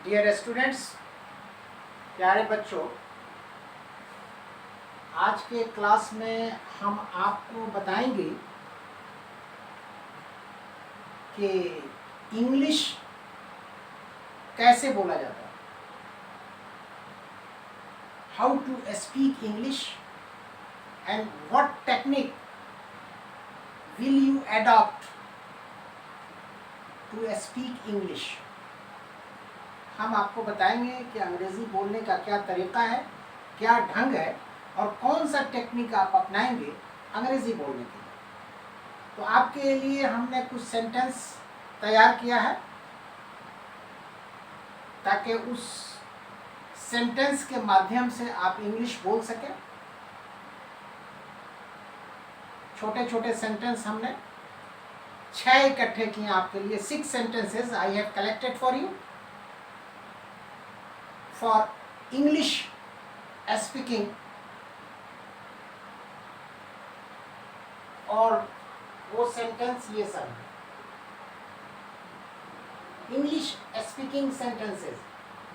Dear students, प्यारे बच्चों, आज के क्लास में हम आपको बताएंगे कि इंग्लिश कैसे बोला जाता है, how to speak English and what technique will you adopt to speak English. हम आपको बताएंगे कि अंग्रेज़ी बोलने का क्या तरीका है, क्या ढंग है और कौन सा टेक्निक आप अपनाएंगे अंग्रेज़ी बोलने के लिए। तो आपके लिए हमने कुछ सेंटेंस तैयार किया है ताकि उस सेंटेंस के माध्यम से आप इंग्लिश बोल सकें। छोटे छोटे सेंटेंस हमने 6 इकट्ठे किए आपके लिए। 6 sentences I have collected for you for English speaking, और वो सेंटेंस ये सब है इंग्लिश स्पीकिंग सेंटेंसेस,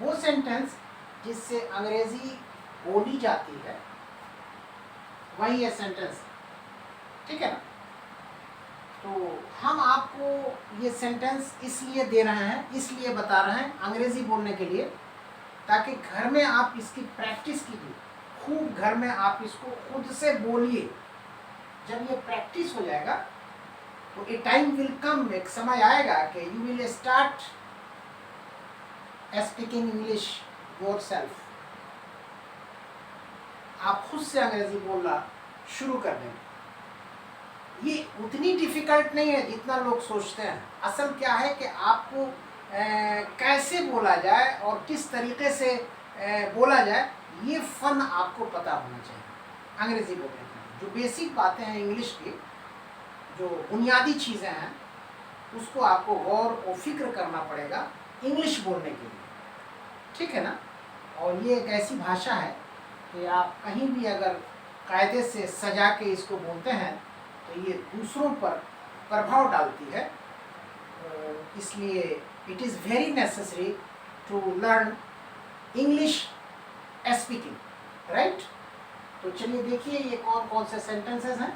वो सेंटेंस जिससे अंग्रेजी बोली जाती है, वही ये सेंटेंस, ठीक है ना। तो हम आपको ये सेंटेंस इसलिए दे रहे हैं, इसलिए बता रहे हैं अंग्रेजी बोलने के लिए, ताकि घर में आप इसकी प्रैक्टिस कीजिए, खूब घर में आप इसको खुद से बोलिए। जब ये प्रैक्टिस हो जाएगा तो ए टाइम विल कम, एक समय आएगा कि you will start speaking English yourself. आप खुद से अंग्रेजी बोलना शुरू कर देंगे। ये उतनी डिफिकल्ट नहीं है जितना लोग सोचते हैं। असल क्या है कि आपको कैसे बोला जाए और किस तरीके से बोला जाए, ये फन आपको पता होना चाहिए अंग्रेजी बोलने की। जो बेसिक बातें हैं इंग्लिश की, जो बुनियादी चीज़ें हैं, उसको आपको गौर और फिक्र करना पड़ेगा इंग्लिश बोलने के लिए, ठीक है ना। और ये एक ऐसी भाषा है कि आप कहीं भी अगर कायदे से सजा के इसको बोलते हैं तो ये दूसरों पर प्रभाव डालती है। इसलिए it is very necessary to learn English speaking, right. तो चलिए देखिए ये कौन कौन से सेंटेंसेस हैं।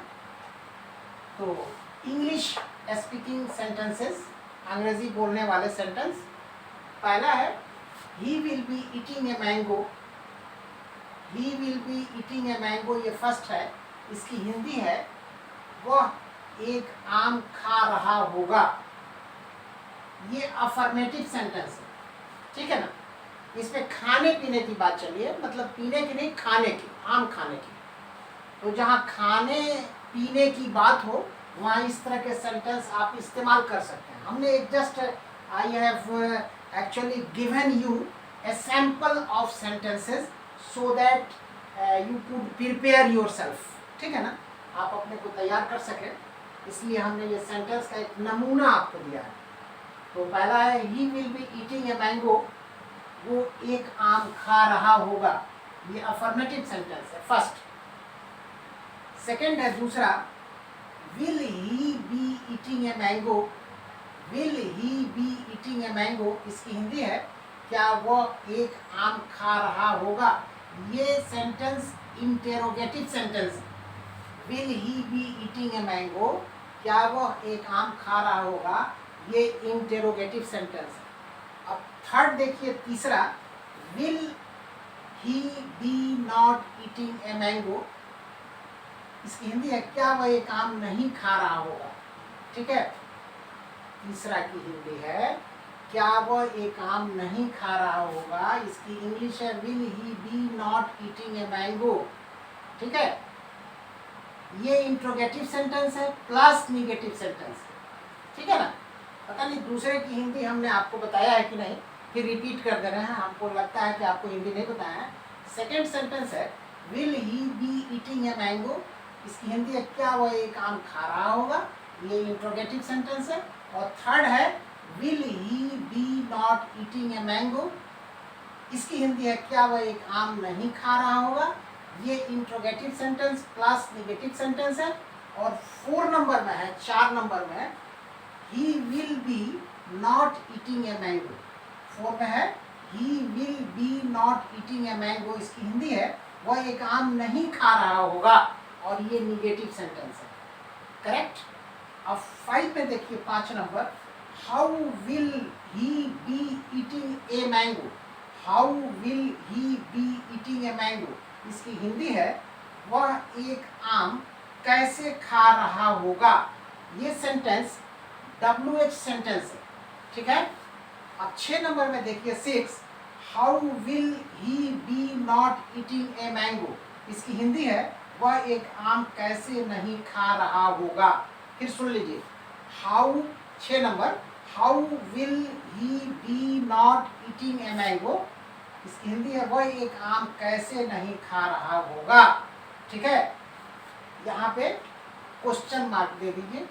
तो इंग्लिश स्पीकिंग सेंटेंसेस, अंग्रेजी बोलने वाले सेंटेंस। पहला है he will be eating a mango. He will be eating a mango, ये फर्स्ट है। इसकी हिंदी है वह एक आम खा रहा होगा। ये अफर्मेटिव सेंटेंस है, ठीक है ना। इसमें खाने पीने की बात चली है, मतलब पीने की नहीं, खाने की, आम खाने की। तो जहाँ खाने पीने की बात हो वहाँ इस तरह के सेंटेंस आप इस्तेमाल कर सकते हैं। हमने एक just I have actually given U A sample of sentences so that you could prepare yourself, ठीक है ना। आप अपने को तैयार कर सकें, इसलिए हमने ये सेंटेंस का एक नमूना आपको दिया है। तो पहला है he will be eating a mango, वो एक आम खा रहा होगा। ये अफर्मेटिव सेंटेंस है, फर्स्ट। सेकंड है दूसरा, will he be eating a mango. Will he be eating a mango, इसकी हिंदी है क्या वह एक आम खा रहा होगा। ये सेंटेंस इंटेरोगेटिव सेंटेंस है। Will he be eating a mango, क्या वह एक आम खा रहा होगा, ये इंटेरोगेटिव सेंटेंस है। अब थर्ड देखिए, तीसरा, will he be not eating a mango, इसकी हिंदी है क्या वह एक आम नहीं खा रहा होगा, ठीक है। तीसरा की हिंदी है क्या वह एक आम नहीं खा रहा होगा, इसकी इंग्लिश है will he be not eating a mango, ठीक है। ये इंट्रोगेटिव सेंटेंस है प्लस निगेटिव सेंटेंस है, ठीक है ना। पता नहीं दूसरे की हिंदी हमने आपको बताया है कि नहीं, फिर रिपीट कर दे रहे हैं, हमको लगता है कि आपको हिंदी नहीं बताया है। सेकेंड सेंटेंस है will he be eating a mango, इसकी हिंदी है क्या वह एक आम खा रहा होगा, ये इंट्रोगेटिव सेंटेंस है। और थर्ड है will he be not eating a mango, इसकी हिंदी है क्या वह एक आम नहीं खा रहा होगा, ये interrogative sentence plus negative sentence है। और 4 नंबर में है, 4 नंबर में he will be not eating a mango, 4 में है he will be not eating a mango, इसकी हिंदी है वह एक आम नहीं खा रहा होगा, और ये निगेटिव सेंटेंस है। करेक्ट। अब 5 में देखिए 5 number, how will he be eating a mango, how will he be eating a mango, इसकी हिंदी है वह एक आम कैसे खा रहा होगा। ये सेंटेंस WH सेंटेंस है, ठीक है। अब 6 नंबर में देखिए 6, how will he be not eating a mango, इसकी हिंदी है वह एक आम कैसे नहीं खा रहा होगा। फिर सुन लीजिए, how 6 number, how will he be not eating a mango, इसकी हिंदी है वह एक आम कैसे नहीं खा रहा होगा, ठीक है। यहाँ पे क्वेश्चन मार्क दे दीजिए,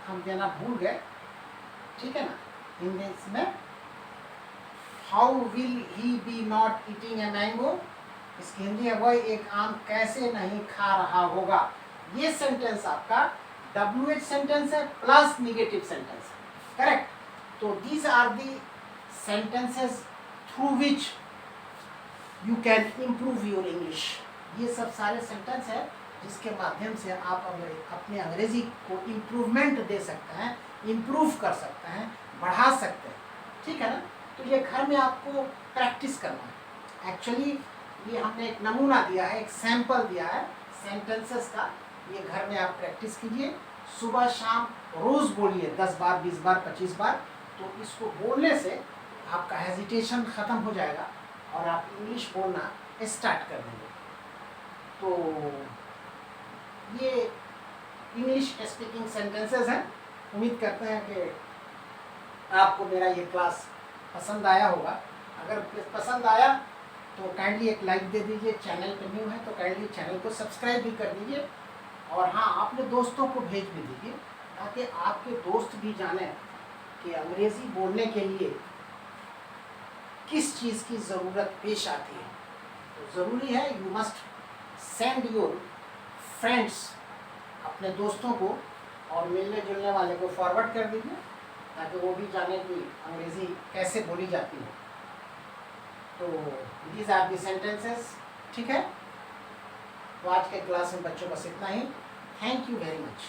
हम देना भूल गए, ठीक है ना। इंग्लिश में how will he be not eating a mango, इसकी हिंदी है वह एक आम कैसे नहीं खा रहा होगा। ये सेंटेंस आपका WH सेंटेंस है प्लस निगेटिव सेंटेंस है, करेक्ट। तो these are the sentences through which you can improve your English. ये सब सारे सेंटेंस है जिसके माध्यम से आप अपने अंग्रेजी को इम्प्रूवमेंट दे सकते हैं, इम्प्रूव कर सकते हैं, बढ़ा सकते हैं, ठीक है ना। तो ये घर में आपको प्रैक्टिस करना है। एक्चुअली ये हमने एक नमूना दिया है, एक सैंपल दिया है सेंटेंसेस का, ये घर में आप प्रैक्टिस कीजिए, सुबह शाम रोज़ बोलिए 10 बार 20 बार 25 बार। तो इसको बोलने से आपका हेजिटेशन ख़त्म हो जाएगा और आप इंग्लिश बोलना स्टार्ट कर देंगे। तो ये इंग्लिश स्पीकिंग सेंटेंसेस हैं। उम्मीद करते हैं कि आपको मेरा ये क्लास पसंद आया होगा। अगर पसंद आया तो काइंडली एक लाइक दे दीजिए, चैनल पे न्यू है तो काइंडली चैनल को सब्सक्राइब भी कर दीजिए, और हाँ अपने दोस्तों को भेज भी दीजिए ताकि आपके दोस्त भी जानें कि अंग्रेज़ी बोलने के लिए किस चीज़ की ज़रूरत पेश आती है। तो ज़रूरी है, you must send your friends, अपने दोस्तों को और मिलने जुलने वाले को फॉरवर्ड कर दीजिए ताकि वो भी जाने कि अंग्रेज़ी कैसे बोली जाती है। तो दीज आर दी सेंटेंसेस, ठीक है। तो आज के क्लास में बच्चों बस इतना ही। Thank you very much.